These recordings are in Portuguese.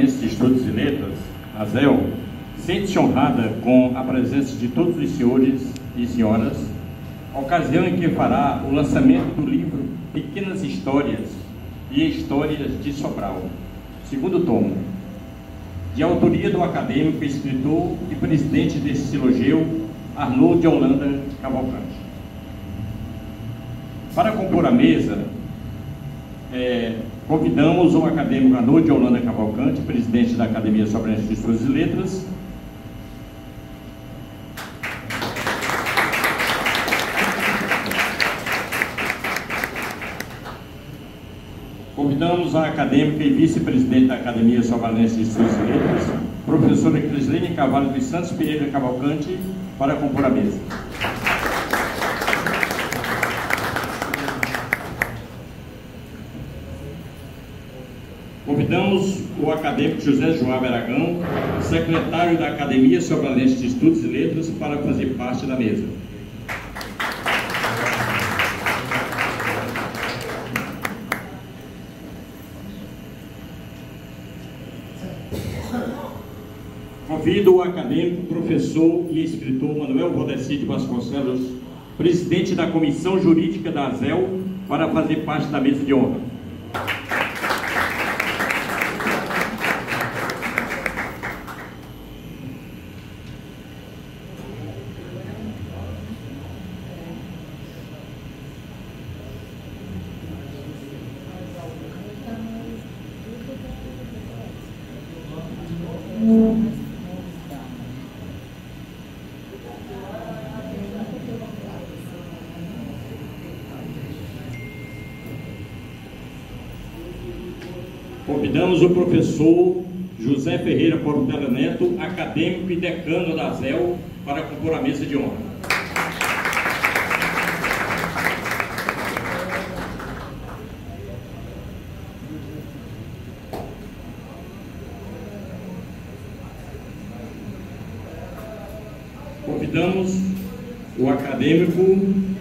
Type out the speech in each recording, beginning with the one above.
de Estudos e Letras, a ASEL, sente-se honrada com a presença de todos os senhores e senhoras, ocasião em que fará o lançamento do livro Pequenas Histórias e Histórias de Sobral, segundo tomo, de autoria do acadêmico, escritor e presidente desse silogeu, Arnold de Holanda Cavalcante. Para compor a mesa, convidamos o acadêmico Arnold de Holanda Cavalcante, presidente da Academia Sobrense de Estudos e Letras. Convidamos a acadêmica e vice-presidente da Academia Sobrense de Estudos e Letras, professora Crislene Carvalho dos Santos Pereira Cavalcante, para compor a mesa. Convidamos o acadêmico José Joab Aragão, secretário da Academia Sobrense de Estudos e Letras, para fazer parte da mesa. Convido o acadêmico, professor e escritor Manuel Valdeci de Vasconcelos, presidente da Comissão Jurídica da ASEL, para fazer parte da mesa de honra. Convidamos o professor José Ferreira Portela Neto, acadêmico e decano da ASEL, para compor a mesa de honra. Convidamos o acadêmico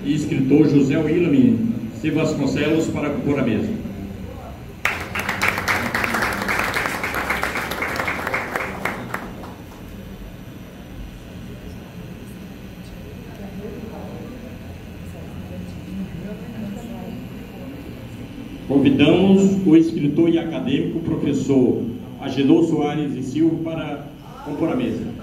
e escritor José William C. Vasconcelos para compor a mesa. Convidamos o escritor e acadêmico professor Agenor Soares e Silva para compor a mesa.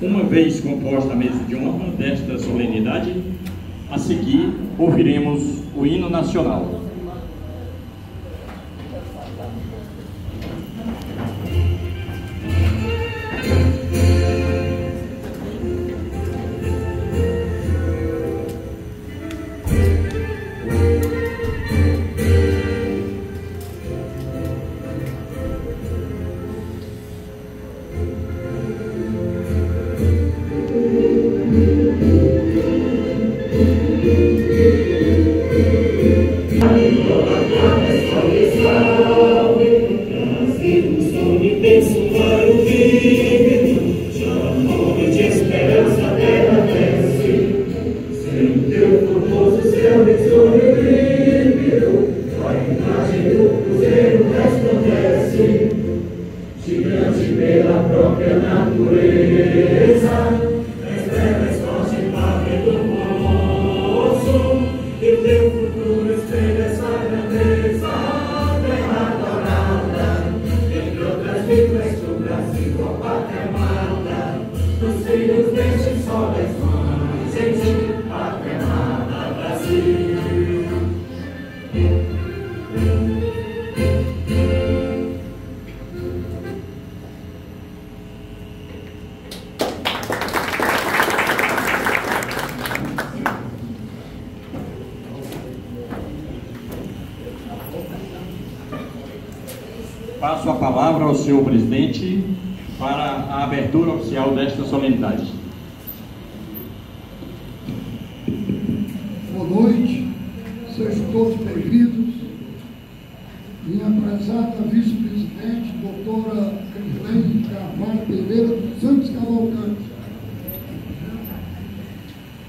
Uma vez composta a mesa de honra desta solenidade, a seguir ouviremos o hino nacional. Passo a palavra ao senhor presidente para a abertura oficial desta solenidade. Boa noite, sejam todos bem-vindos. Minha prezada vice-presidente, doutora Crislene Carvalho Pereira dos Santos Cavalcantes,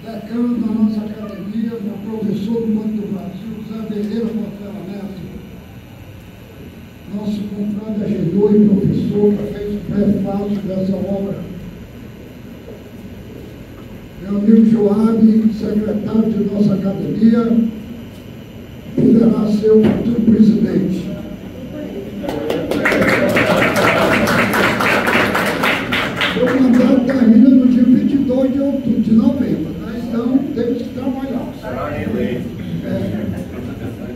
decano da nossa academia, meu professor do Banco do Brasil, José Ferreira Portela Neto, nosso confrade Agenor e professor que fez o prefácio dessa obra, meu amigo Joab, secretário de nossa academia, poderá ser o futuro presidente. O mandato termina no dia 22 de outubro de novembro, tá? Então temos que trabalhar.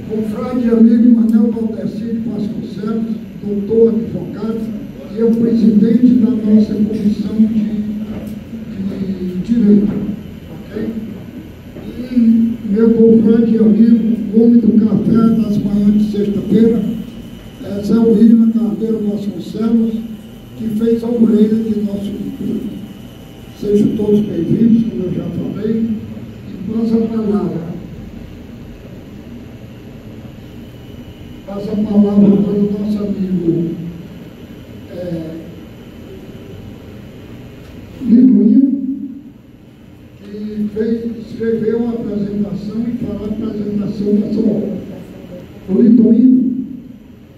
Confrade amigo Manuel Valdecir Vasconcelos, doutor advogado, e é o presidente da nossa comissão de Direito, ok? E meu confrade e amigo, homem do café das manhãs de sexta-feira, Zé William Carneiro Vasconcelos, que fez a orelha de nosso livro. Sejam todos bem-vindos, como eu já falei, e passa a palavra. Passa a palavra para o nosso amigo Litoino, que escreveu a apresentação e fará a apresentação dessa obra. O Litoino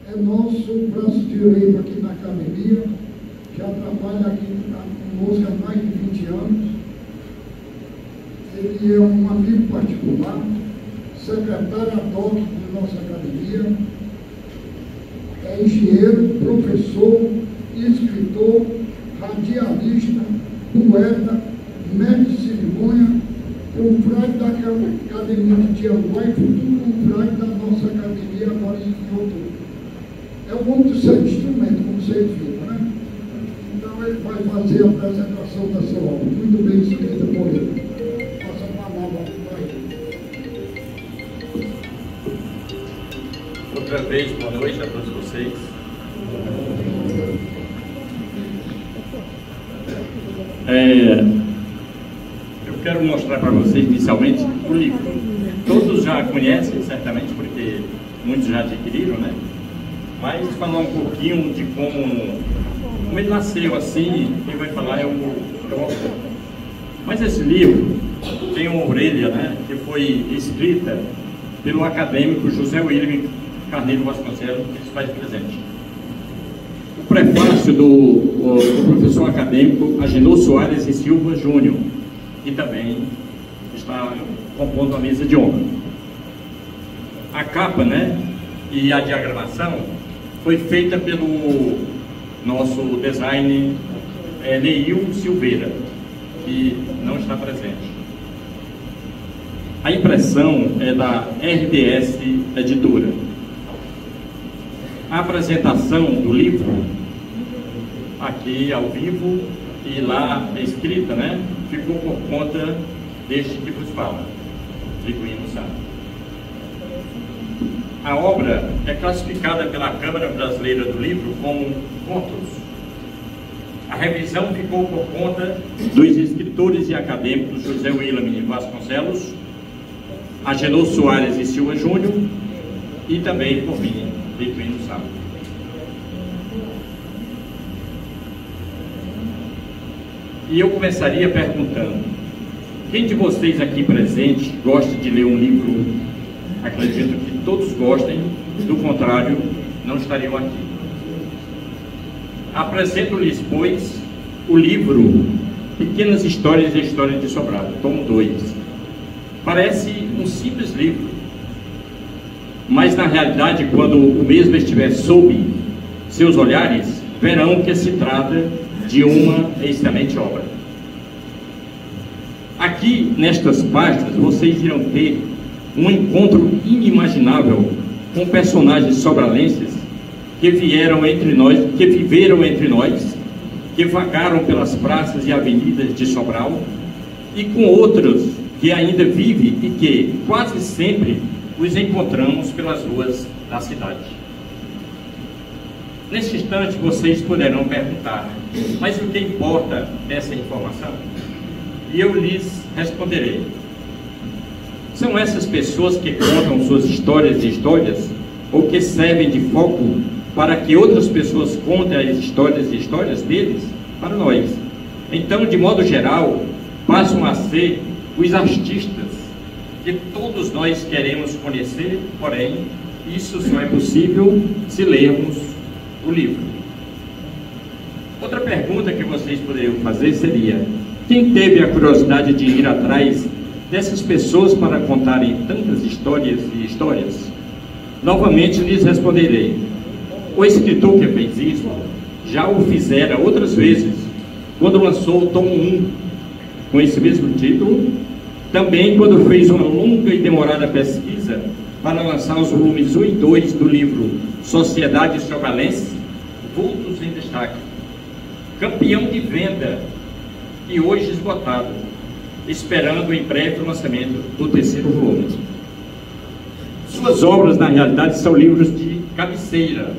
é nosso braço direito aqui na academia, já trabalha aqui conosco há mais de 20 anos. Ele é um amigo particular, secretário ad hoc de nossa academia, é engenheiro, professor, escritor, radialista, poeta, mestre de cerimônia, confrade da Academia de Tianguá e futuro confrade da nossa academia agora em outubro. É o homem do seu instrumento, como vocês viram, né? Então ele vai fazer a apresentação da sua obra, muito bem escrita por ele. Passa a palavra para ele. Outra vez, boa noite a todos vocês. Eu quero mostrar para vocês, inicialmente, o livro. Todos já conhecem, certamente, porque muitos já adquiriram, né? Mas falar um pouquinho de como ele nasceu assim, quem vai falar é o autor. Mas esse livro tem uma orelha, né, que foi escrita pelo acadêmico José William Carneiro Vasconcelos, que se faz presente. O prefácio do professor acadêmico Agenor Soares e Silva Júnior, que também está compondo a mesa de honra. A capa, né, e a diagramação foi feita pelo nosso designer Neil Silveira, que não está presente. A impressão é da RDS Editora. A apresentação do livro, aqui ao vivo e lá escrita, né, ficou por conta deste que vos fala, Litoino Sá. A obra é classificada pela Câmara Brasileira do Livro como contos. A revisão ficou por conta dos escritores e acadêmicos José William Vasconcelos, Agenor Soares e Silva Júnior e também, por mim, Litoino Sá. E eu começaria perguntando: quem de vocês aqui presente gosta de ler um livro? Acredito que todos gostem, do contrário, não estariam aqui. Apresento-lhes, pois, o livro Pequenas Histórias e História de Sobrado, tomo 2. Parece um simples livro, mas na realidade, quando o mesmo estiver sob seus olhares, verão que se trata de uma excelente obra. Aqui, nestas páginas, vocês irão ter um encontro inimaginável com personagens sobralenses que viveram entre nós, que vagaram pelas praças e avenidas de Sobral, e com outros que ainda vivem e que quase sempre os encontramos pelas ruas da cidade. Neste instante, vocês poderão perguntar, mas o que importa dessa informação? E eu lhes responderei. São essas pessoas que contam suas histórias e histórias, ou que servem de foco para que outras pessoas contem as histórias e histórias deles para nós. Então, de modo geral, passam a ser os artistas que todos nós queremos conhecer, porém, isso só é possível se lermos o livro. Outra pergunta que vocês poderiam fazer seria: quem teve a curiosidade de ir atrás dessas pessoas para contarem tantas histórias e histórias? Novamente lhes responderei: o escritor que fez isso já o fizera outras vezes, quando lançou o tomo 1 com esse mesmo título, também quando fez uma longa e demorada pesquisa para lançar os volumes 1 e 2 do livro Sociedade Sogalense, Vultos em Destaque, campeão de venda e hoje esgotado, esperando em breve o lançamento do terceiro volume. Suas obras, na realidade, são livros de cabeceira.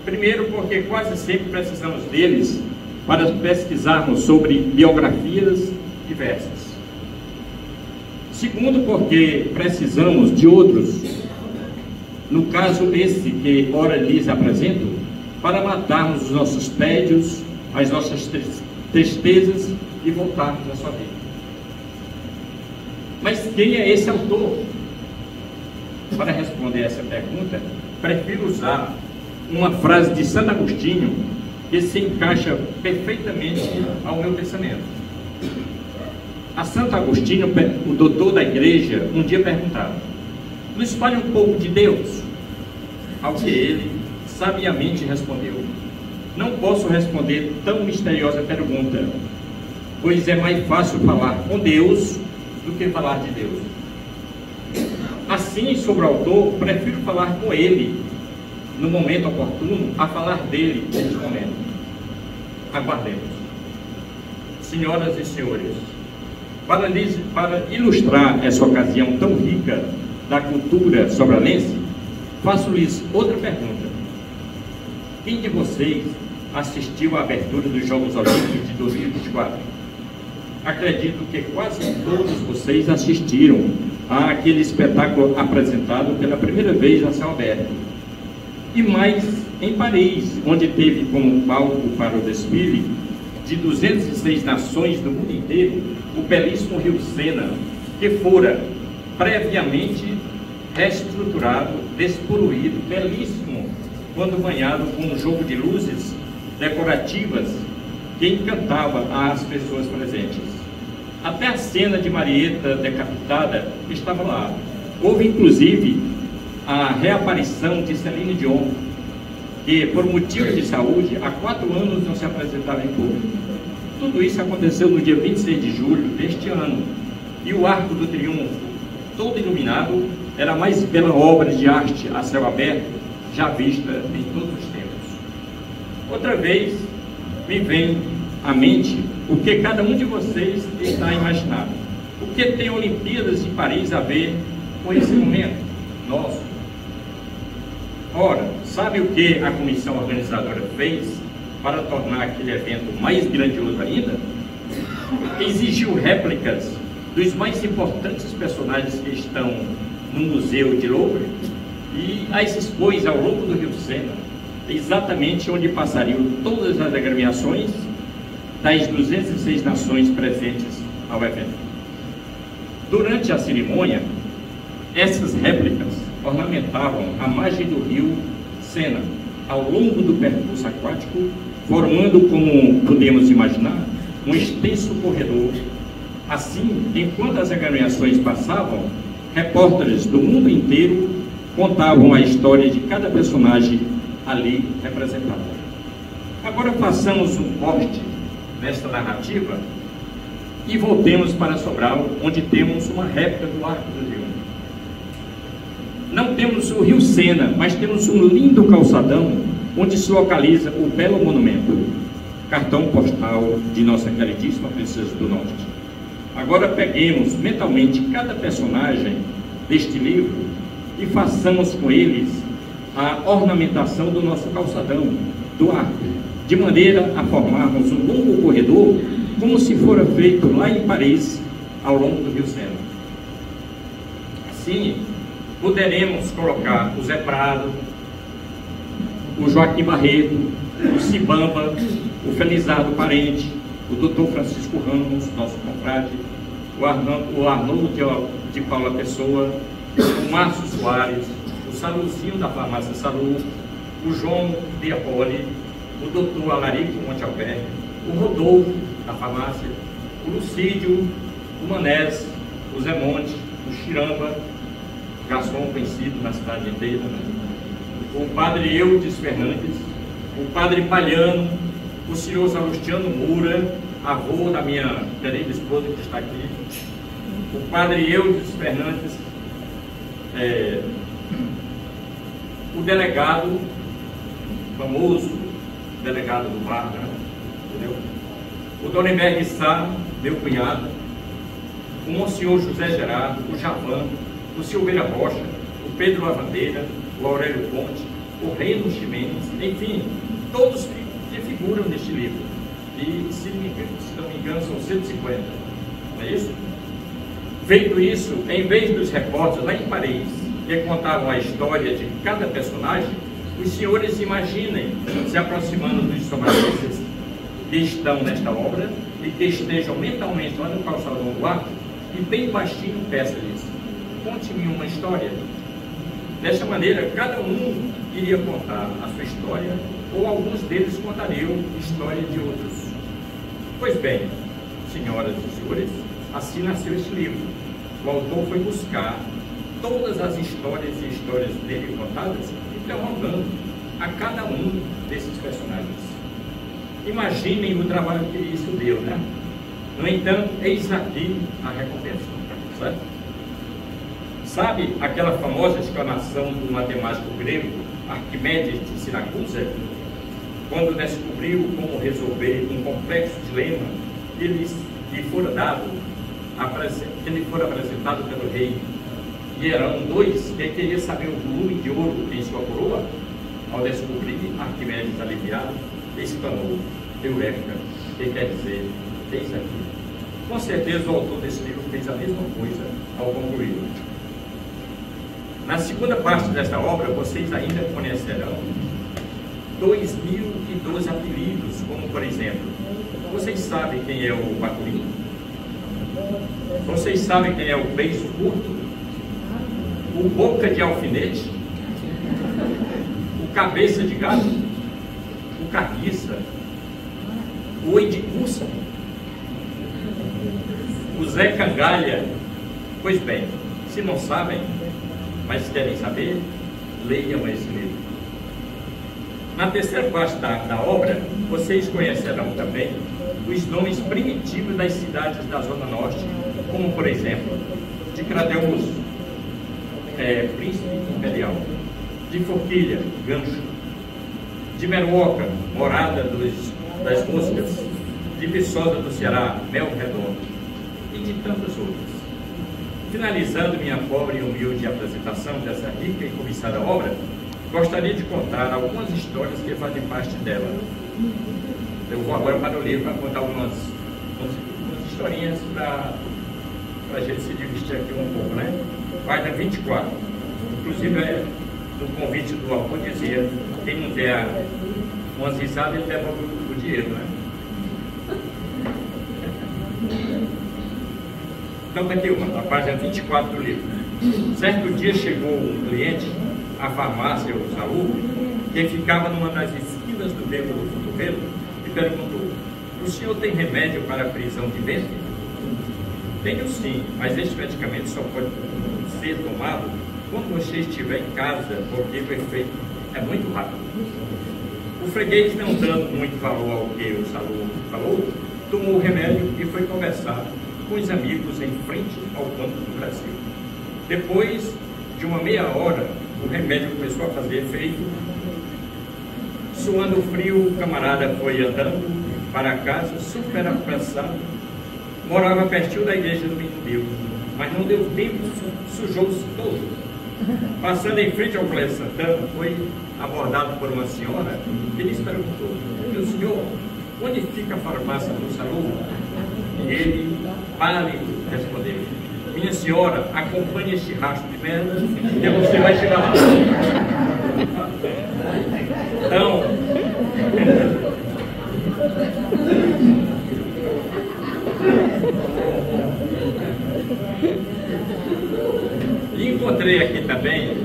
Primeiro, porque quase sempre precisamos deles para pesquisarmos sobre biografias diversas. Segundo, porque precisamos de outros, no caso esse que ora lhes apresento, para matarmos os nossos tédios, as nossas tristezas e voltarmos à sua vida. Mas quem é esse autor? Para responder essa pergunta, prefiro usar uma frase de Santo Agostinho que se encaixa perfeitamente ao meu pensamento. A Santo Agostinho, o doutor da igreja, um dia perguntava: nos fale um pouco de Deus. Ao que ele sabiamente respondeu: não posso responder tão misteriosa pergunta, pois é mais fácil falar com Deus do que falar de Deus. Assim, sobre o autor, prefiro falar com ele no momento oportuno a falar dele neste momento. Aguardemos. Senhoras e senhores, para ilustrar essa ocasião tão rica da cultura sobralense, faço-lhes outra pergunta. Quem de vocês assistiu à abertura dos Jogos Olímpicos de 2024? Acredito que quase todos vocês assistiram àquele espetáculo apresentado pela primeira vez a céu aberto. E mais em Paris, onde teve como palco para o desfile de 206 nações do mundo inteiro o belíssimo rio Sena, que fora previamente reestruturado, despoluído, belíssimo, quando banhado com um jogo de luzes decorativas que encantava as pessoas presentes. Até a cena de Marieta decapitada estava lá. Houve inclusive a reaparição de Celine Dion, que por motivo de saúde há 4 anos não se apresentava em público. Tudo isso aconteceu no dia 26 de julho deste ano, e o Arco do Triunfo, todo iluminado, era a mais bela obra de arte a céu aberto já vista em todos os tempos. Outra vez me vem à mente o que cada um de vocês está a imaginar. O que tem Olimpíadas de Paris a ver com esse momento nosso? Ora, sabe o que a comissão organizadora fez para tornar aquele evento mais grandioso ainda? Exigiu réplicas dos mais importantes personagens que estão no Museu de Louvre e as expôs ao longo do rio Sena, exatamente onde passariam todas as agremiações das 206 nações presentes ao evento. Durante a cerimônia, essas réplicas ornamentavam a margem do rio Sena, ao longo do percurso aquático, formando, como podemos imaginar, um extenso corredor. Assim, enquanto as agremiações passavam, repórteres do mundo inteiro contavam a história de cada personagem ali representado. Agora façamos um corte nesta narrativa e voltemos para Sobral, onde temos uma réplica do Arco do Triunfo. Não temos o rio Sena, mas temos um lindo calçadão onde se localiza o belo monumento, cartão postal de nossa queridíssima Princesa do Norte. Agora peguemos mentalmente cada personagem deste livro e façamos com eles a ornamentação do nosso calçadão, do arco, de maneira a formarmos um longo corredor, como se fora feito lá em Paris, ao longo do Rio Sena. Assim, poderemos colocar o Zé Prado, o Joaquim Barreto, o Cibamba, o Felizardo Parente, o Dr. Francisco Ramos, nosso confrade, o Arnoldo de Paula Pessoa, o Márcio Soares, o Saluzinho da farmácia Salu, o João Diapoli, o Dr. Alarico Monte Alberto, o Rodolfo da farmácia, o Lucídio, o Manés, o Zé Monte, o Chiramba, garçom conhecido na cidade inteira, né? O padre Eudes Fernandes, o padre Palhano, o senhor Salustiano Moura, avô da minha querida esposa que está aqui, o padre Eudes Fernandes, o delegado, famoso delegado do bar, né? Entendeu? O Dorenberg Sá, meu cunhado, o Monsenhor José Gerardo, o Javan, o Silveira Rocha, o Pedro Lavandeira, o Aurélio Ponte, o Reino Ximenes, enfim, todos que figuram neste livro. E, se não me engano, são 150. Não é isso? Feito isso, em vez dos repórteres lá em Paris, que contavam a história de cada personagem, os senhores imaginem se aproximando dos somaristas que estão nesta obra e que estejam mentalmente lá no calçadão do arco e bem baixinho peça-lhes: conte-me uma história. Desta maneira, cada um iria contar a sua história, ou alguns deles contariam história de outros. Pois bem, senhoras e senhores, assim nasceu este livro. O autor foi buscar todas as histórias e histórias dele contadas, interrogando a cada um desses personagens. Imaginem o trabalho que isso deu, né? No entanto, eis aqui a recompensa, certo? Sabe aquela famosa exclamação do matemático grego Arquimedes de Siracusa, quando descobriu como resolver um complexo dilema que lhe fora dado, que lhe fora apresentado pelo rei Hierão II, que queria saber o volume de ouro em sua coroa? Ao descobrir, Arquimedes, aliviado, exclamou: Eureka, que quer dizer, eis aqui. Com certeza o autor desse livro fez a mesma coisa ao concluir. Na segunda parte desta obra, vocês ainda conhecerão 2012 apelidos, como por exemplo, vocês sabem quem é o Bacurim? Vocês sabem quem é o Beiço Curto? O Boca de Alfinete? O Cabeça de Gato? O Carniça? O Oi de Cursa? O Zé Cangalha? Pois bem, se não sabem, mas querem saber, leiam esse livro. Na terceira parte da obra, vocês conhecerão também os nomes primitivos das cidades da Zona Norte, como por exemplo, de Crateús, Príncipe Imperial, de Forquilha, Gancho, de Meruoca, Morada das Moscas, de Viçosa do Ceará, Mel Redondo, e de tantas outras. Finalizando minha pobre e humilde apresentação dessa rica e cobiçada obra, gostaria de contar algumas histórias que fazem parte dela. Eu vou agora para o livro para contar algumas historinhas para a gente se divertir aqui um pouco, né? Página 24. Inclusive, no convite do autor dizia: quem não der umas risadas, ele leva o dinheiro, né? Então, aqui a página 24 do livro. Certo dia chegou um cliente à farmácia ou saúde, que ficava numa das esquinas do beco do cotovelo, e perguntou: o senhor tem remédio para a prisão de ventre? Tenho sim, mas este medicamento só pode ser tomado quando você estiver em casa, porque o efeito é muito rápido. O freguês, não dando muito valor ao que o saúde falou, tomou o remédio e foi conversar com os amigos em frente ao Banco do Brasil. Depois de uma meia hora, o remédio começou a fazer efeito. Suando frio, o camarada foi andando para casa, super apressado. Morava pertinho da igreja do Menino, mas não deu tempo, sujou-se todo. Passando em frente ao Colégio Santana, foi abordado por uma senhora que lhes perguntou: meu senhor, onde fica a farmácia do Salu? E ele, para lhe responder: minha senhora, acompanhe este rastro de merda e você vai chegar lá. Então, e encontrei aqui também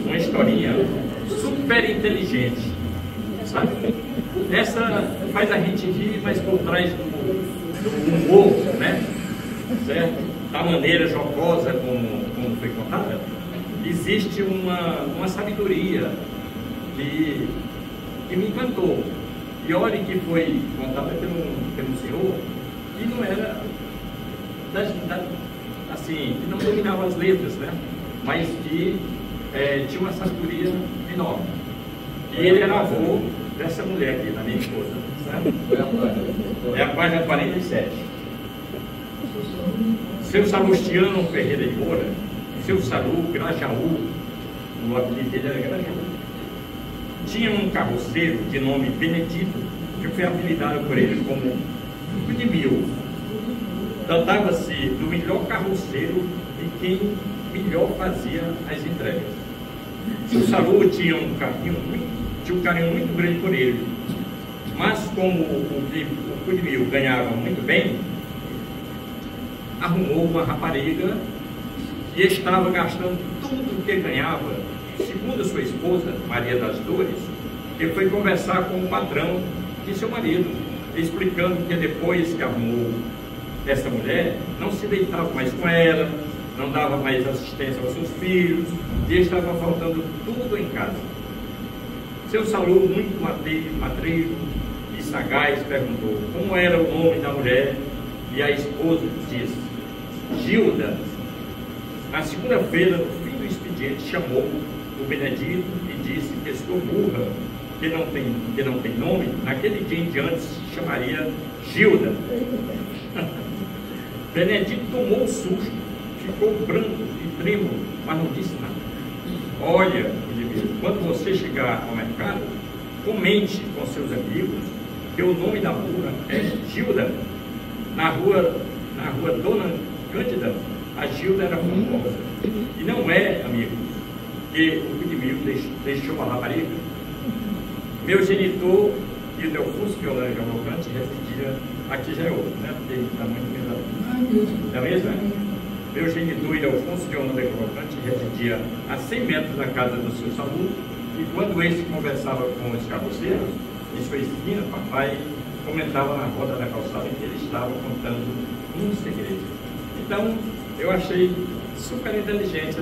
uma historinha super inteligente, sabe? Essa faz a gente rir, mas por trás do humor, né? Certo? Da maneira jocosa como foi contada, existe uma sabedoria que me encantou. E olha que foi contada pelo senhor, que não era assim, que não dominava as letras, né? Mas que tinha uma sabedoria enorme. E ele era avô dessa mulher aqui, da minha esposa. Né? É a página 47. Seu Salustiano Ferreira de Moura, seu Salu Grajaú, o apelido dele era Grajaú, tinha um carroceiro de nome Benedito, que foi apelidado por ele como Cudimil. Tratava-se do melhor carroceiro e quem melhor fazia as entregas. Seu Salu tinha um carinho muito grande por ele, mas como o Cudimil ganhava muito bem, arrumou uma rapariga e estava gastando tudo o que ganhava. Segundo a sua esposa, Maria das Dores, ele foi conversar com o patrão de seu marido, explicando que depois que arrumou essa mulher, não se deitava mais com ela, não dava mais assistência aos seus filhos, e estava faltando tudo em casa. Seu Salu, muito matreiro e sagaz, perguntou como era o nome da mulher, e a esposa disse: Gilda. Na segunda-feira, no fim do expediente, chamou o Benedito e disse que estou burra, que não tem nome, naquele dia em diante se chamaria Gilda. Benedito tomou um susto, ficou branco e trêmulo, mas não disse nada. Olha, quando você chegar ao mercado, comente com seus amigos que o nome da rua é Gilda. Na rua Dona Cândida, a Gilda era famosa. E não é, amigos, que o Cudimil deixou a rapariga. Meu genitor e o Delfúcio Violante Cavalcante residia, aqui já é outro, né? Porque ele está muito melhor. É mesmo, né? Meu genitor e Delfúcio Violante Cavalcante residia a 100 metros da casa do seu Salu, e quando esse conversava com os carroceiros, em sua esquina, papai comentava na roda da calçada que ele estava contando um segredo. Então, eu achei super inteligente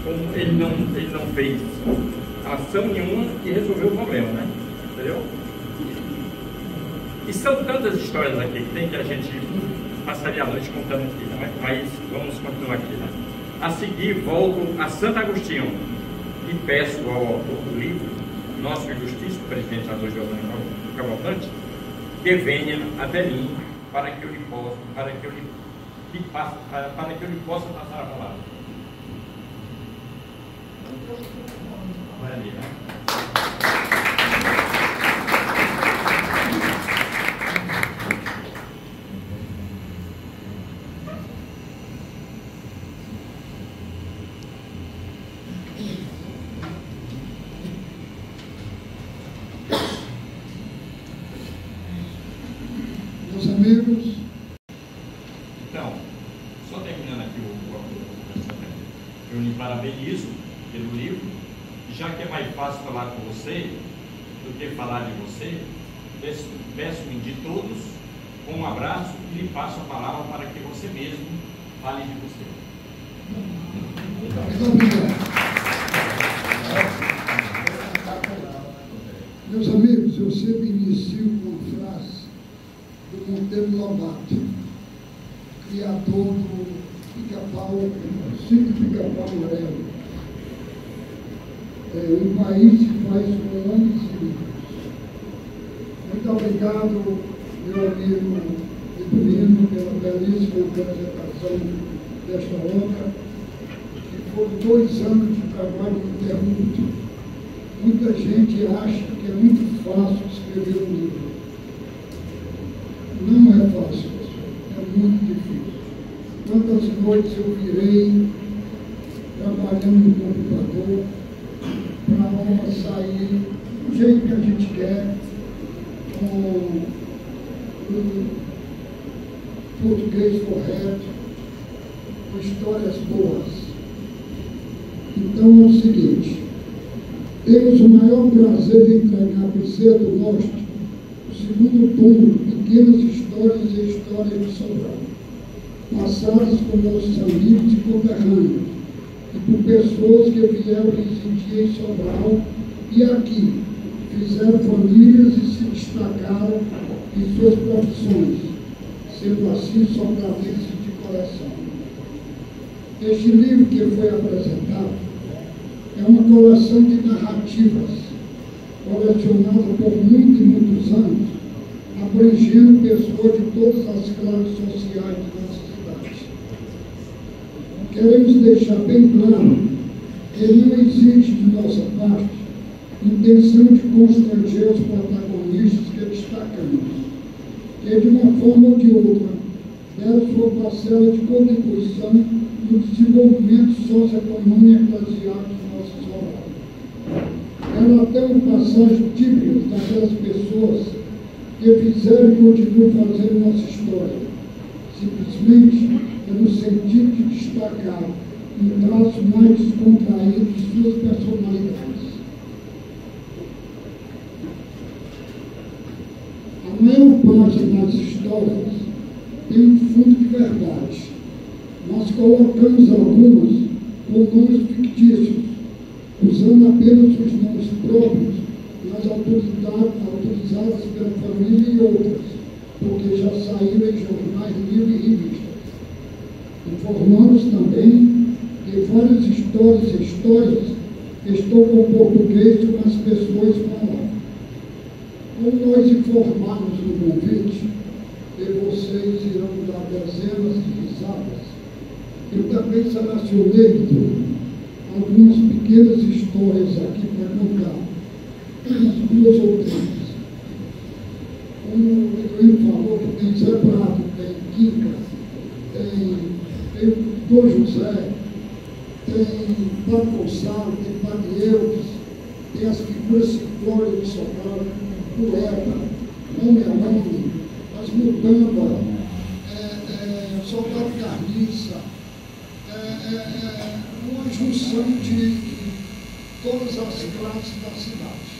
como ele não fez ação nenhuma e resolveu o problema, né? Entendeu? E são tantas histórias aqui que tem que a gente passaria a noite contando aqui, né? Mas vamos continuar aqui, né? A seguir, volto a Santo Agostinho e peço ao autor do livro, nosso ilustríssimo presidente Adolfo Giovanni Cavalcante, que venha até mim para que eu lhe possa passar a palavra. Vai ali, né? Meus amigos, então, só terminando aqui eu lhe parabenizo pelo livro, já que é mais fácil falar com você do que falar de você, peço-me de todos com um abraço e lhe passo a palavra para que você mesmo fale de você. muito obrigado. Meus amigos, eu sempre inicio com uma frase do Monteiro Lobato, criador do Pica-Pau, Sítio Pica-Pau Amarelo. O país se faz com anos e livros. Muito obrigado, meu amigo Evelino, pela belíssima apresentação desta obra. foram 2 anos de trabalho ininterrupto. Muita gente acha que é muito fácil escrever um livro. Não é fácil, é muito difícil. Quantas noites eu virei trabalhando no computador para a obra sair do jeito que a gente quer, com o português correto, com histórias boas. Então é o seguinte, temos o maior prazer de entregar para o Ceia do Norte o segundo tomo, Pequenas Histórias e Histórias de Sobral, passadas por nossos amigos e conterrâneos, e por pessoas que vieram residir em Sobral e aqui fizeram famílias e se destacaram em suas profissões, sendo assim sobralenses de coração. Este livro que foi apresentado é uma coleção de narrativas, colecionada por muitos anos, abrangendo pessoas de todas as classes sociais de nossa cidade. Queremos deixar bem claro que não existe de nossa parte intenção de constranger os protagonistas que destacamos, que de uma forma ou de outra deram sua parcela de contribuição no desenvolvimento socioeconômico e eclesiástico de nossa sociedade. Eram até uma passagem típica daquelas pessoas que fizeram e continuam fazendo nossa história. Simplesmente é no sentido de destacar um traço mais descontraído de suas personalidades. A maior parte das histórias tem um fundo de verdade. Nós colocamos algumas com nomes fictícios, usando apenas os nomes próprios nas autorizadas pela família e outras, porque já saíram em jornais, livros e revistas. Informamos também que várias histórias estão com português com as pessoas falam. Como nós informamos no convite que vocês irão dar dezenas de risadas, eu também selecionei algumas pequenas histórias aqui para contar, umas 2 ou 3. Como o Eduardo falou, que tem Zé Prado, tem Quinca, tem o Dom José, tem Padre Gonçalo, tem Padre Eudes, tem as figuras ciclórias de Sobral, poeta, nome a nome, as mudanças, soldado carniça, uma junção de todas as classes da cidade.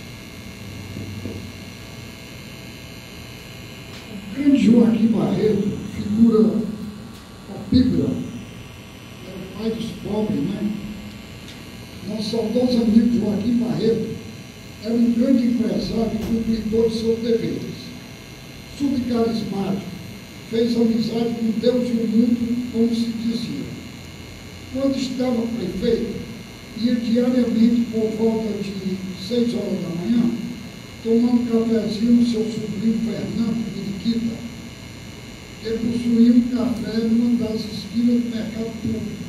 O grande Joaquim Barreto, figura opípara, era o pai dos pobres, né? Nosso saudoso amigo Joaquim Barreto era um grande empresário e cumpridor de seus deveres. Subcarismático, fez amizade com Deus e o mundo, como se dizia. Quando estava prefeito, ia diariamente por volta de 6 horas da manhã, tomar um cafezinho no seu sobrinho Fernando Periquita, que possuía um café numa das esquinas do mercado público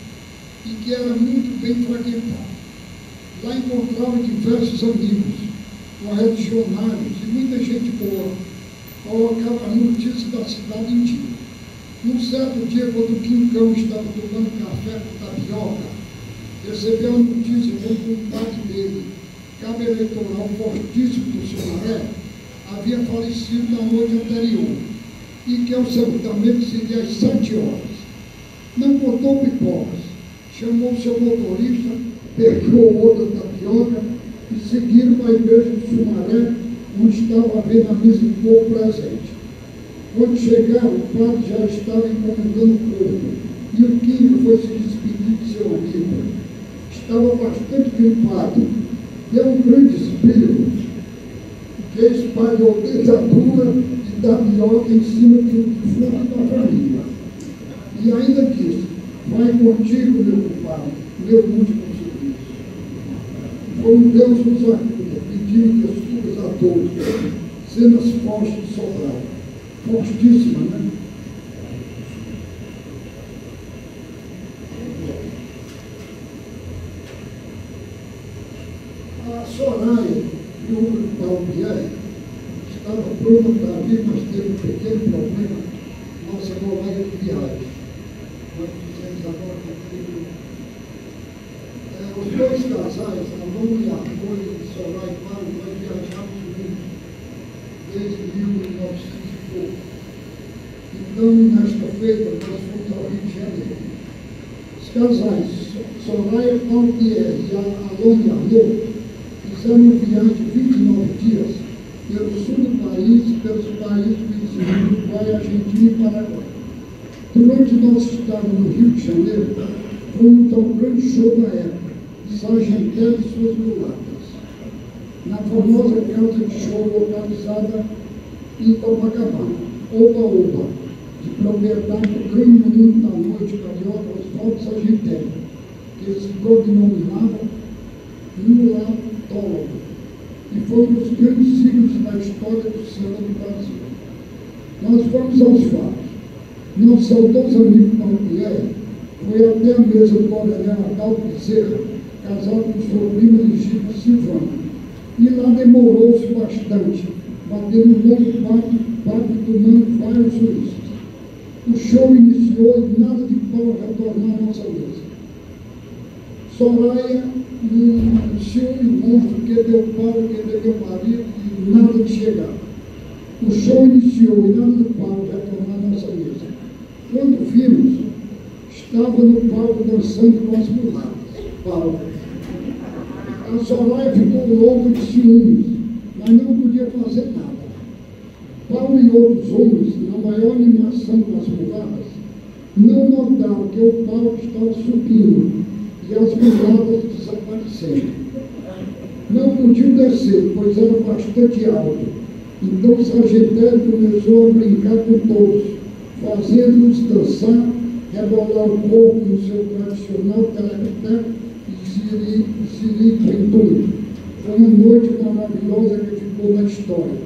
e que era muito bem frequentado. Lá encontrava diversos amigos, correligionários e muita gente boa, colocava as notícias da cidade em dia. Num certo dia, quando o Quincão estava tomando café com tapioca, recebeu a notícia de um compadre dele, cabo eleitoral fortíssimo do Sumaré, havia falecido na noite anterior e que o sepultamento seria às 7 horas. Não botou pipocas, chamou o seu motorista, pegou outra tapioca e seguiram para a igreja do Sumaré, onde estava havendo a missa de povo presente. Quando chegaram, o padre já estava encomendando o corpo e o Quinco foi se despedir de seu amigo. Estava bastante gripado, deu um grande espirro, que espalhou dentadura e tapioca em cima do fundo da família. E ainda disse: vai contigo, meu compadre, meu último serviço. Como Deus nos ajuda, pedindo desculpas a todos, cenas fortes de Sobral. Fortíssima, né? Soraya, viúva do Paulo Pierre, estava pronta para vir, mas teve um pequeno problema. Nossa colega de viagem. Nós fizemos agora os dois casais, a Luna e a Folha de Soraya e Paulo, nós viajamos juntos desde 1900 e pouco. Então, nesta feita, nós fomos ao Rio de Janeiro. Os casais, Soraya, Paulo Pierre e a Luna e a Lô, fizeram uma viagem de 29 dias pelo sul do país, pelos países vizinhos, Uruguai, Argentina e Paraguai. Durante nosso estado no Rio de Janeiro, fomos ao grande show da época, Sargentelli e suas mulatas, na famosa casa de show localizada em Copacabana, Oba-Oba, de propriedade do grande menino da noite carioca Oswaldo Sargentelli, que se denominava mulatólogo, e foi um dos grandes signos da história do cinema do Brasil. Nós fomos aos fatos. Nosso saudoso amigo Paulo Pierre foi até a mesa do Orelhão Adalto Bezerra, casado com sua prima legítima Silvana, e lá demorou-se bastante, batendo um longo papo e tomando vários uísques. O show iniciou e nada de Paulo retornar à nossa mesa. Soraya, um ciúme monstro que deu Paulo, que deu marido, e nada de chegar. O show iniciou e nada de Paulo retornar à nossa mesa. Quando vimos, estava no palco dançando com as mulatas. Paulo. A Soraya ficou louca de ciúmes, mas não podia fazer nada. Paulo e outros homens, na maior animação com as mulatas, não notaram que o palco estava subindo e as mulatas desaparecendo. Não podiam descer, pois era bastante alto. Então o Sargentelli começou a brincar com todos, fazendo-nos dançar, rebolar o corpo no seu tradicional telecoteco e siri-pintum. Foi uma noite maravilhosa que ficou na história.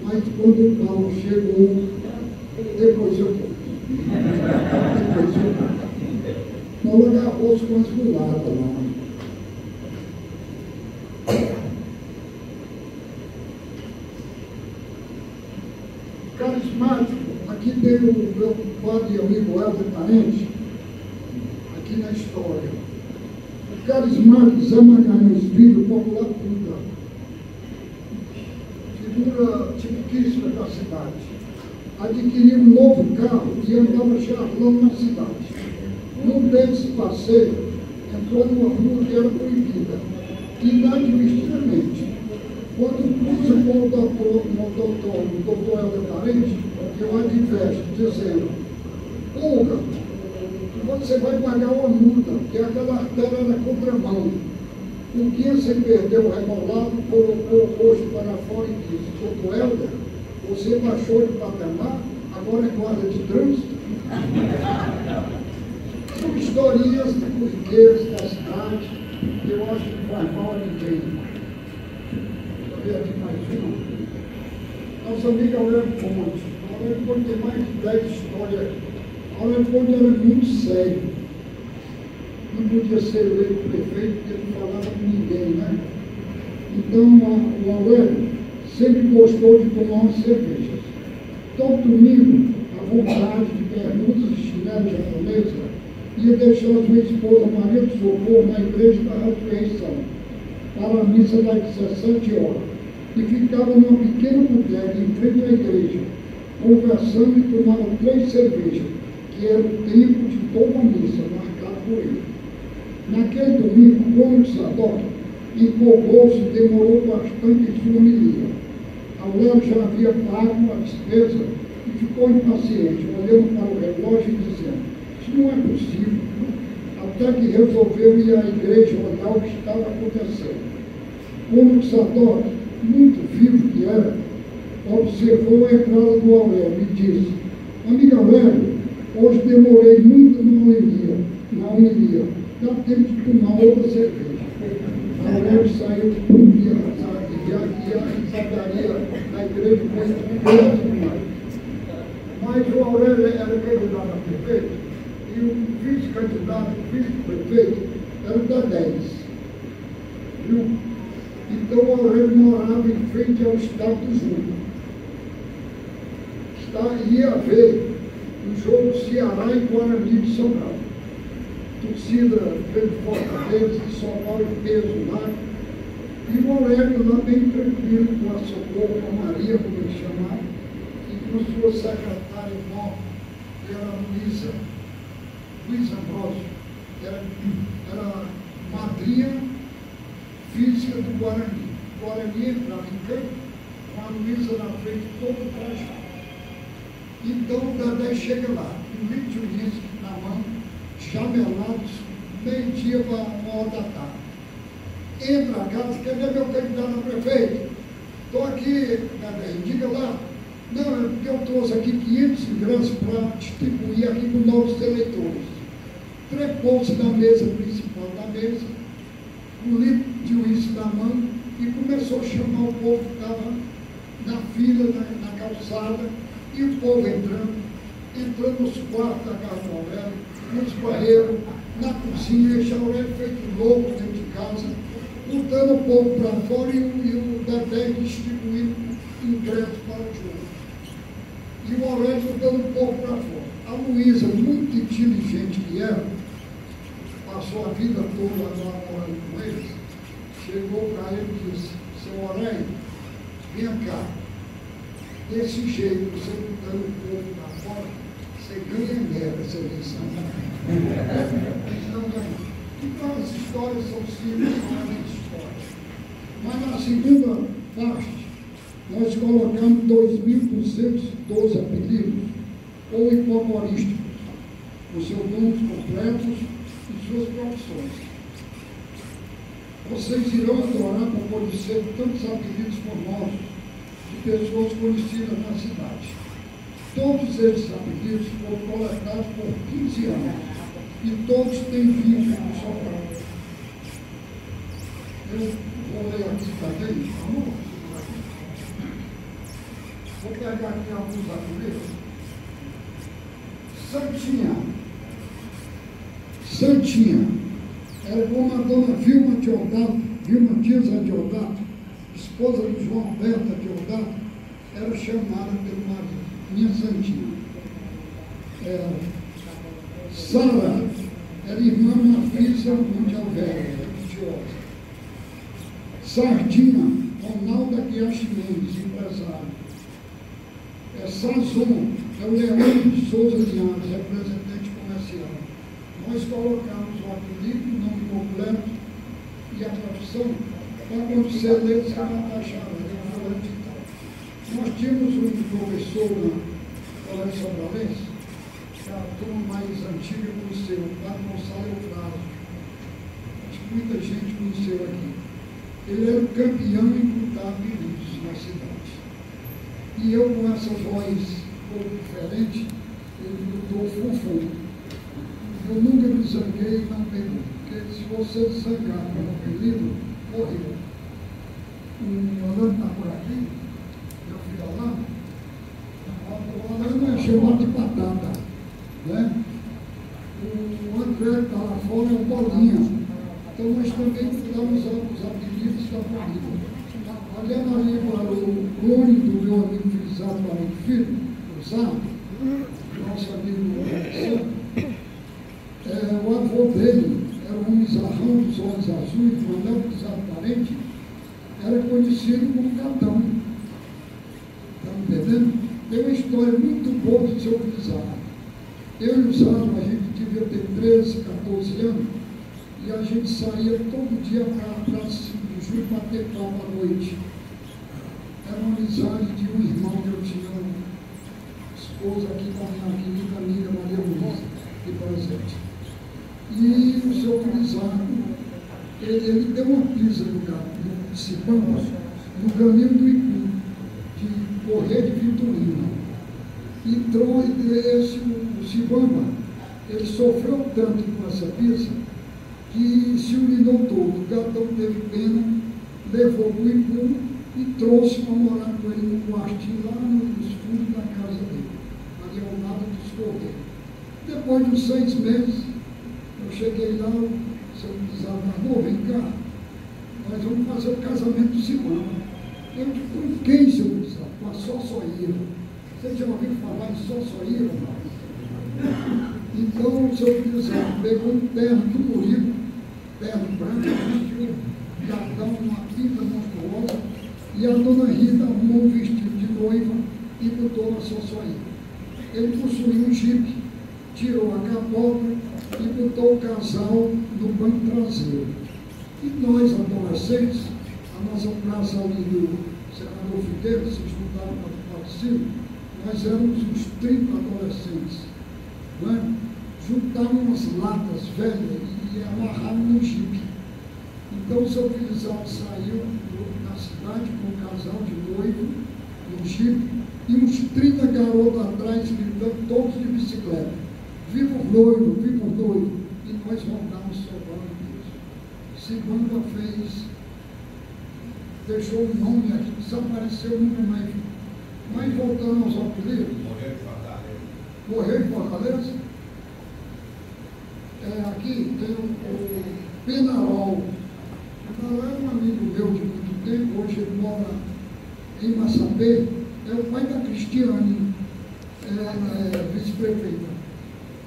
Mas quando o Paulo chegou, depois eu conto. Nós agarrou-se com as mulatas lá. Carismático, aqui tem o meu padre e amigo Helder Parente, aqui na história. O carismático Zé Magalhães Filho, popular puta, figura tipiquíssima da cidade. Adquiriu um novo carro e andava charlando na cidade. Num desses passeios, entrou numa rua que era proibida, inadvertidamente. Quando cruza com o doutor Helder Parente, eu adverto, dizendo: Olga, você vai pagar uma multa, porque aquela artéria era contramão. O guia se perdeu rebolado, colocou o rosto para fora e disse: Doutor Helder, você baixou de patamar, agora é guarda de trânsito? São historinhas de corriqueiros da cidade, que eu acho que faz mal a ninguém. Aqui mais uma. Nossa amiga Aurélio Ponte. Aurélio Ponte tem mais de 10 histórias. Aurélio Ponte era muito sério. Não podia ser eleito prefeito porque não falava com ninguém, né? Então, o Aurélio sempre gostou de tomar umas cervejas. Todo domingo, à vontade de bermudas e chinelos japonesa, ia deixar a sua esposa Maria do Socorro na igreja da Ressurreição para a missa das 17 horas. E ficava numa pequena bodega em frente à igreja, conversando e tomava 3 cervejas, que era o tempo de toda a missa, marcado por ele. Naquele domingo, o Cônigo Sadoc empolgou-se e demorou bastante em sua homilia. Aurélio já havia pago a despesa e ficou impaciente, olhando para o relógio e dizendo: isso não é possível. Até que resolveu ir à igreja olhar o que estava acontecendo. Cônigo Sadoc, muito vivo que era, observou a entrada do Aurélio e disse: amigo Aurélio, hoje demorei muito na homilia. Dá tempo de tomar outra cerveja. Aurélio saiu de Pumia e a risadaria na igreja foi grande demais. Mas o Aurélio era candidato a prefeito e o vice-candidato, vice-prefeito, era da 10. Viu? Então o Aurélio morava em frente ao estádio Júnior. Ia haver o jogo Ceará e Guarani de Sobral. Torcida pelo Fortaleza, de Sobral e peso lá. E o Aurélio lá bem tranquilo, com a Socorro, com a Maria, como ele chamava, e com sua secretária nova, que era Luísa Ambrosio, era madrinha física do Guarani. O Guarani entrava em campo, com a Luísa na frente, todo trajado. Então o Dedé chega lá, com um litro de uísque na mão, chamelados, meio-dia para 1h da tarde. Entra a casa, quer ver meu candidato a prefeito? Estou aqui, Dedé, diga lá. Não, é porque eu trouxe aqui 500 ingressos para distribuir aqui com novos eleitores. Trepou-se na mesa principal da mesa, um litro de uísque na mão, e começou a chamar o povo que estava na fila, na calçada, e o povo entrando nos quartos da casa do Aurélio, nos banheiros, na cozinha, e o Aurélio feito louco dentro de casa, botando o povo para fora e o Dedé distribuindo ingressos para o jogo. E o Aurélio botando o povo para fora. A Luísa, muito inteligente que era, passou a vida toda lá morando com eles, chegou para ele e disse: seu Aurélio, vem cá. Desse jeito, você botando o povo para fora, você ganha merda essa eleição. Não ganha. Então, as histórias são simples, não é histórias. Mas na segunda parte, nós colocamos 2.212 apelidos ou hipocorísticos, os seus nomes completos e suas profissões. Vocês irão adorar por conhecer tantos apelidos famosos de pessoas conhecidas na cidade. Todos esses apelidos foram coletados por 15 anos e todos têm vídeo no Sobral. Eu vou ler aqui também, amor. Vou pegar aqui alguns apelidos. Santinha. Era como a dona Vilma Dias Deodato, esposa de João Alberto Deodato, era chamada pelo marido, minha Santinha. Sara era irmã Mafisa Mundialvéria, religiosa. Sardinha, Ronaldo Aguiar Mendes, empresário. Sazon, é o Leandro de Souza Linhares, representante comercial. Nós colocamos o apelido, o nome completo e a profissão para quando você lê, você não está achando, é fulano de tal. Nós tínhamos um professor na Colégio Sobralense, que a turma mais antiga conheceu, o Padre Gonçalo Eufrásio. Acho que muita gente conheceu aqui. Ele era o campeão em botar apelidos na cidade. E eu, com essa voz um pouco diferente, ele botou Fofão. Eu nunca me zanguei e não pegou, porque se você zangar com o apelido, morreu. O Orlando está por aqui, meu filho Orlando. O Orlando é chamado de batata, né? O André que está lá fora é o Bolinha. Então nós também mudamos os apelidos da família. Olhando ali para o clone do meu amigo Felizardo Parente Filho, o Zardo, nosso amigo o avô dele era um mizarrão dos olhos azuis, o Anel Felizardo Parente, era conhecido como Catão. Está me entendendo? Tem uma história muito boa do seu Felizardo. Eu e o Zardo, a gente devia ter 13, 14 anos, e a gente saía todo dia para a Praça de Julho para ter palma à noite. Era uma amizade de um irmão que eu tinha, uma esposa aqui com a minha querida amiga Maria Luísa, de presente. E o seu Felizardo, ele deu uma pisa no Cipamba, no caminho do Ipu, de correr de Vitorino. Entrou o Cipamba, ele sofreu tanto com essa pisa, que se urinou todo. O gatão teve pena, levou para o Ipu e trouxe para morar com ele no quartinho lá nos fundos da casa dele, ali ao lado dos Correios. Depois de uns 6 meses, eu cheguei lá, o seu Felizardo falou: vem cá, nós vamos fazer o casamento do Simão. Eu digo, com quem, seu Gustavo? Com a Sossoíra. Você já ouviu falar em Sossoíra, não? Então, o seu Gustavo pegou um terno do bonito, terno branco, vestiu de Adão, uma pinta monstruosa, e a dona Rita arrumou um vestido de noiva e botou a Sossoíra. Ele possuía um jipe, tirou a capota e botou o casal no banco traseiro. E nós, adolescentes, a nossa praça ali do Senador Figueiredo, se juntaram para o Ciro, nós éramos uns 30 adolescentes. Não é? Juntaram umas latas velhas e amarraram no jipe. Então o seu Felizardo saiu na cidade com um casal de noivo, no jipe, e uns 30 garotos atrás gritando, todos de bicicleta. Viva o noivo, viva o noivo. E nós rodamos sobrando isso. Segunda fez, deixou o nome aqui, desapareceu nunca mais. Mas voltando aos apelidos. Morreu em Fortaleza. Aqui tem o Penarol. O Penarol é um amigo meu de muito tempo, hoje ele mora em Massapê. É o pai da Cristiane, vice-prefeita.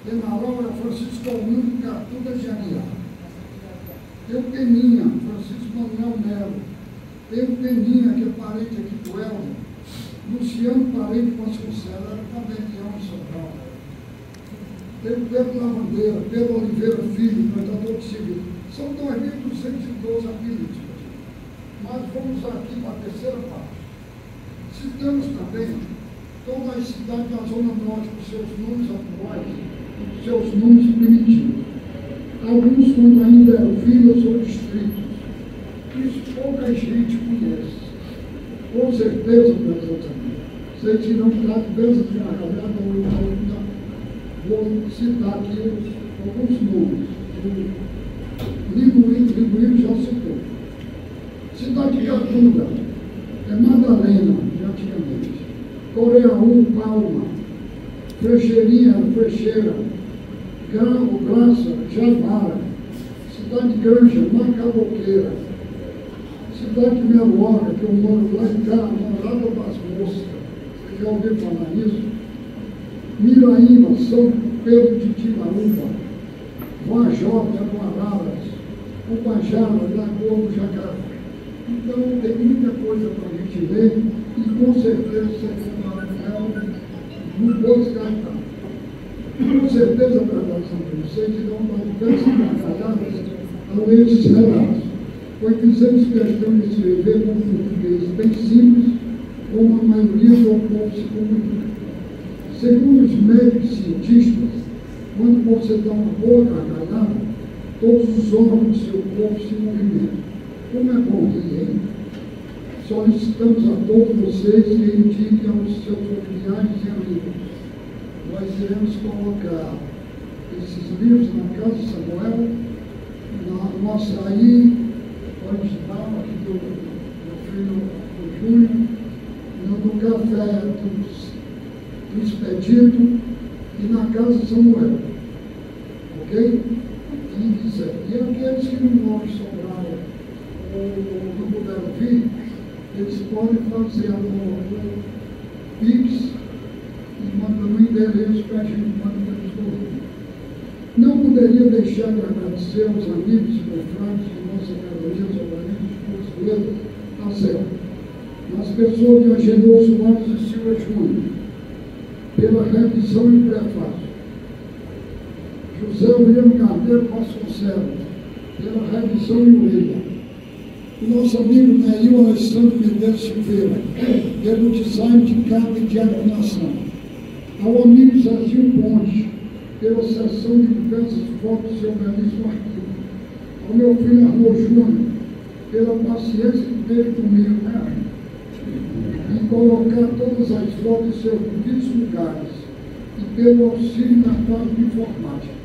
Penarol é Francisco Augusto Cartuga de Aguiar. Tem o Peninha, Francisco Manuel Melo. Tem o Peninha, que é parente aqui do Elmo. Luciano Parente Vasconcelos, era Fabiano de Sobral. Tem o Pedro Lavandeira, Pedro Oliveira Filho, prestador de civil. São 2.212 apelidos. Mas vamos aqui para a terceira parte. Citamos também todas as cidades da Zona Norte com seus nomes atuais e seus nomes primitivos. Alguns, quando ainda eram vilas ou distritos. Isso pouca gente conhece. Com certeza, meus amigos, vocês irão dar diversas gargalhadas, vou citar aqui alguns nomes. Libuíno já citou. Cidade de Catunda, Madalena, de antigamente. Coreaú, Palma. Frecheirinha, Frecheira. Graça, Jaimara. Cidade Granja, Macaboqueira. Cidade de Meloca, que eu moro lá em cá, Morada das Moscas. Você já ouviu falar nisso? Miraíba, São Pedro de Timaúba. Vajota, Guararas. Ubajara, Lagoa do Jacaré. Então, tem muita coisa para a gente ler e, com certeza, segundo a Rafael, mudou descartar. Com certeza, para a São Pedro, vocês irão dar diversas gargalhadas ao ler esses relatos, pois fizemos questão de escrever com um português bem simples, como a maioria do povo se comunica. Segundo os médicos cientistas, quando você dá uma boa gargalhada, todos os órgãos do seu corpo se movimentam. Como é bom rir, hein? Solicitamos a todos vocês que indiquem aos seus familiares e amigos. Nós iremos colocar esses livros na Casa de Samuel, no açaí original aqui do meu filho do Júnior, no café do Expedito e na Casa de Samuel. Ok? E aqueles que não moram em Sobral ou não puderam vir, eles podem fazer no Pix e mandar um endereço para a gente mandar eles correr. Não poderia deixar de agradecer aos amigos e confrades de nossa academia, aos organismos brasileiros, a céu, nas pessoas de Agenor Soares e Silva Júnior, pela revisão e prefácio. José William Carneiro Vasconcelos, pela revisão e orelha. O nosso amigo Neil Alessandro Medeiros Silveira, pelo design de capa e de iluminação. Ao amigo Zezinho Ponte, pela sessão de diversas fotos do seu belíssimo arquivo. Ao meu filho Arnô Júnior, pela paciência que teve comigo, né? Em colocar todas as fotos em seus devidos lugares e pelo auxílio na parte de informática.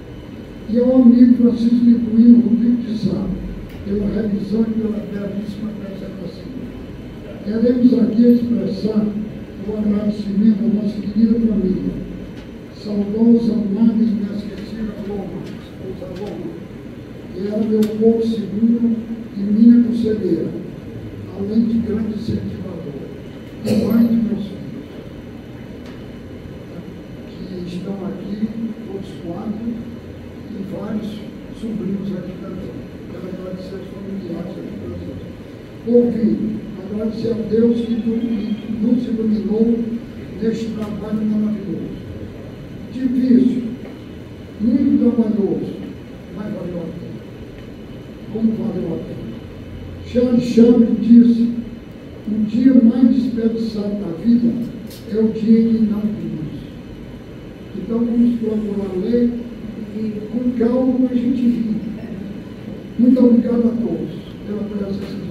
E ao amigo Francisco Libuíno Rodrigo de Sá, pela revisão e pela belíssima apresentação. Queremos aqui expressar o agradecimento à nossa querida família, saudosa, amada e inesquecível Loma, esposa Loma, era meu porto seguro e minha conselheira, além de grande incentivador, e mãe de meus filhos, que estão aqui, todos quatro, e vários sobrinhos aqui também. Quero agradecer aos familiares aqui presentes. Por fim, agradecer a Deus que nos iluminou neste trabalho maravilhoso. Difícil, muito trabalhoso, mas valeu a pena. Como valeu a pena? Charles Chaplin disse: o dia mais desperdiçado da vida é o dia em que não vimos. Então vamos procurar ler e com calma a gente vive. Muito obrigado a todos pela presença de Deus.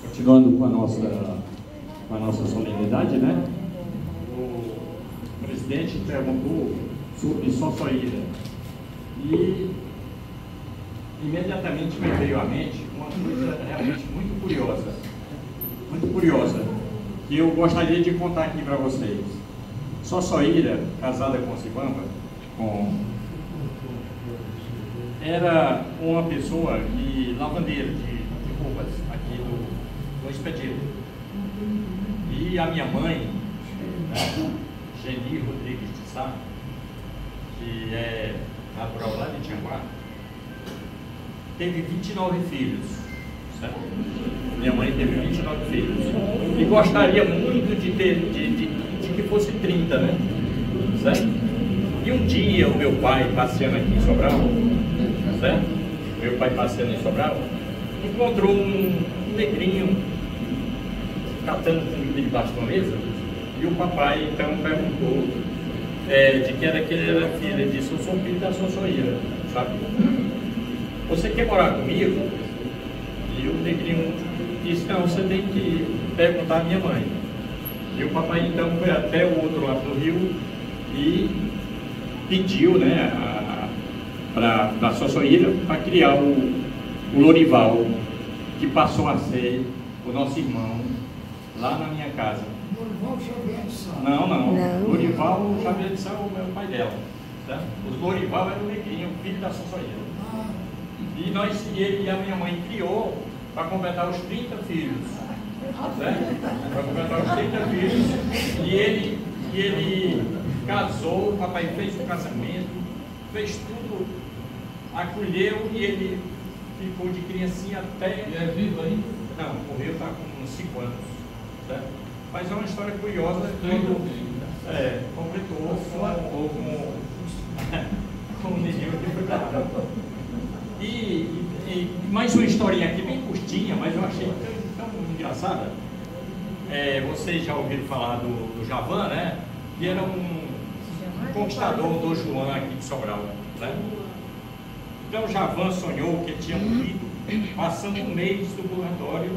Continuando com a nossa solenidade, né? O presidente perguntou sobre Sossoíra e imediatamente me veio à mente uma coisa realmente muito curiosa, que eu gostaria de contar aqui para vocês. Sossoíra, casada com Cibamba, era uma pessoa lavandeira de roupas aqui do expediente. E a minha mãe, né, Geni Rodrigues de Sá, que é natural lá de Tianguá, teve 29 filhos, certo? Minha mãe teve 29 filhos e gostaria muito de que fosse 30, né? Certo? E um dia o meu pai, passeando aqui em Sobral, certo? Meu pai passeando em Sobral, encontrou um negrinho catando comida debaixo de uma mesa, e o papai então perguntou de que era que ele era filho. Ele disse: eu sou filho da Sossoíra, sabe? Você quer morar comigo? E o negrinho disse: não, você tem que perguntar à minha mãe. E o papai então foi até o outro lado do rio e pediu, né, para a Sossoíra para criar o Lorival, que passou a ser o nosso irmão lá na minha casa. Lorival Xavier de Sá. Não. Lorival Xavier de Sá é o pai dela. Certo? O Lorival era o negrinho, filho da Sossoíra. E a minha mãe criou para completar os 30 filhos. Certo? Para completar os 30 filhos. E ele casou, o papai fez o casamento, fez tudo, acolheu, e ele ficou de criancinha até... E é vivo ainda? Não, morreu está com uns 5 anos. Certo? Mas é uma história curiosa quando completou com o neguinho que foi para lá. E mais uma historinha aqui bem curtinha, mas eu achei tão engraçada. Vocês já ouviram falar do Javan, né? Que era um conquistador do João aqui de Sobral, né? Então Javan sonhou que tinha morrido passando um mês do purgatório,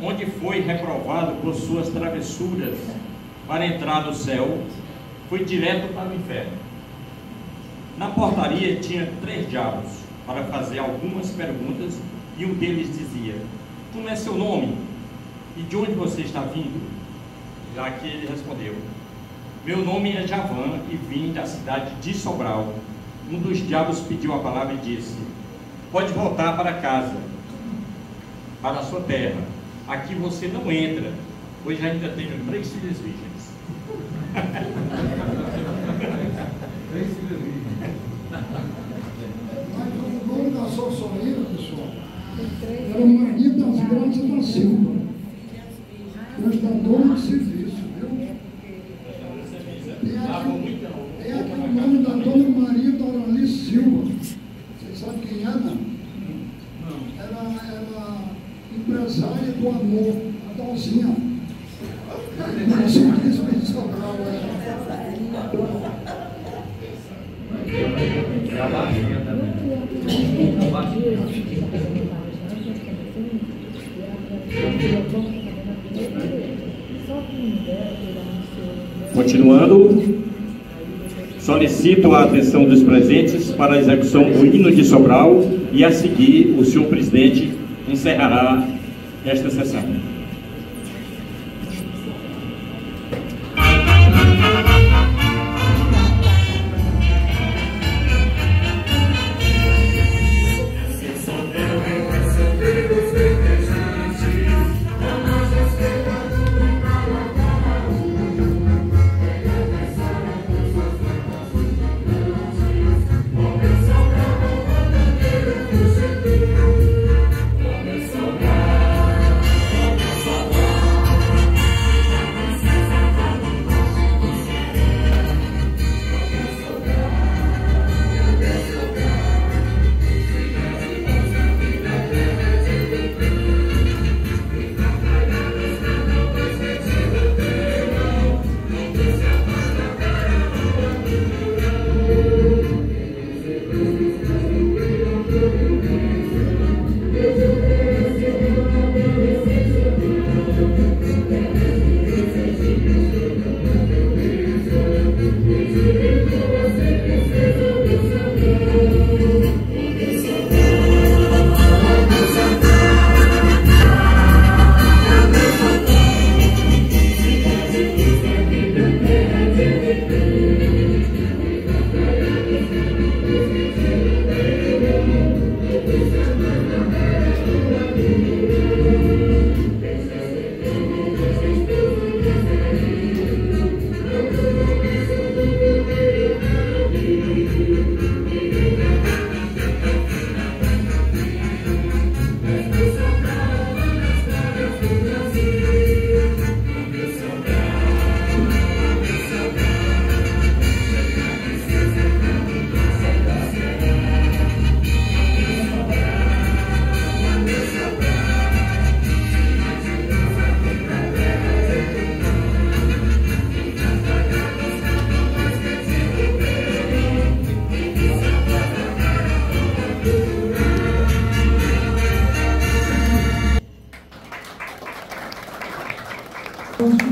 onde foi reprovado por suas travessuras para entrar no céu, foi direto para o inferno. Na portaria tinha 3 diabos para fazer algumas perguntas, e um deles dizia: como é seu nome? E de onde você está vindo? Já que ele respondeu: meu nome é Javan e vim da cidade de Sobral. Um dos diabos pediu a palavra e disse: pode voltar para casa, para a sua terra. Aqui você não entra, pois ainda tenho 3 filhas virgens. 3 filhas virgens. Mas o nome da Sossoíra, pessoal, era Maria das Graças da Silva, prestadora de serviço, viu? Tem aqui o nome da dona Maria Doralice Silva. Vocês sabem quem é, não? Ela empresária do amor, a Dalzinha. Não se diz bem Sobral, Continuando, solicito a atenção dos presentes para a execução do hino de Sobral, e a seguir o senhor presidente encerrará esta sessão.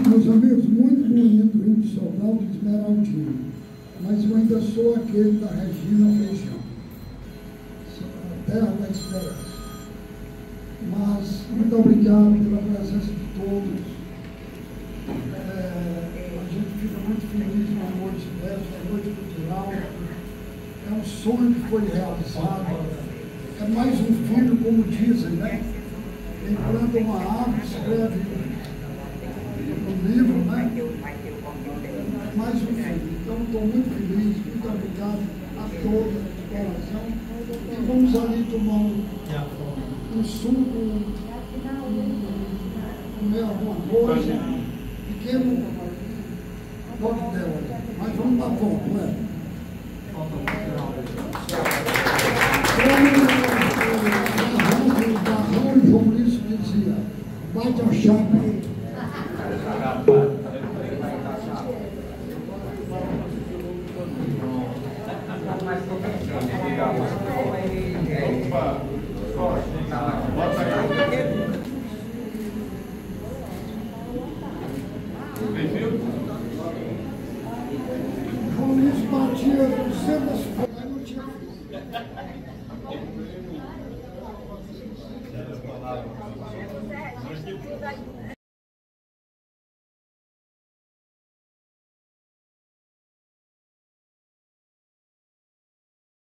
Meus amigos, muito bonito o hino de Soldado de Esmeraldina, mas eu ainda sou aquele da Regina Feijão, a terra da esperança. Mas muito obrigado pela presença de todos. A gente fica muito feliz na noite dessa, na noite cultural. É um sonho que foi realizado. É mais um filho, como dizem, né? Quem planta uma árvore, escreve um livro, né? Mais um filho. Então, estou muito feliz, muito obrigado a todos de coração. E vamos ali tomar um suco, comer alguma coisa, pequeno coquetel, mas vamos dar conta, não é? Barrão e João Luiz dizia, bate a chapa. João Luiz batia 200 folhas, aí não tinha filho.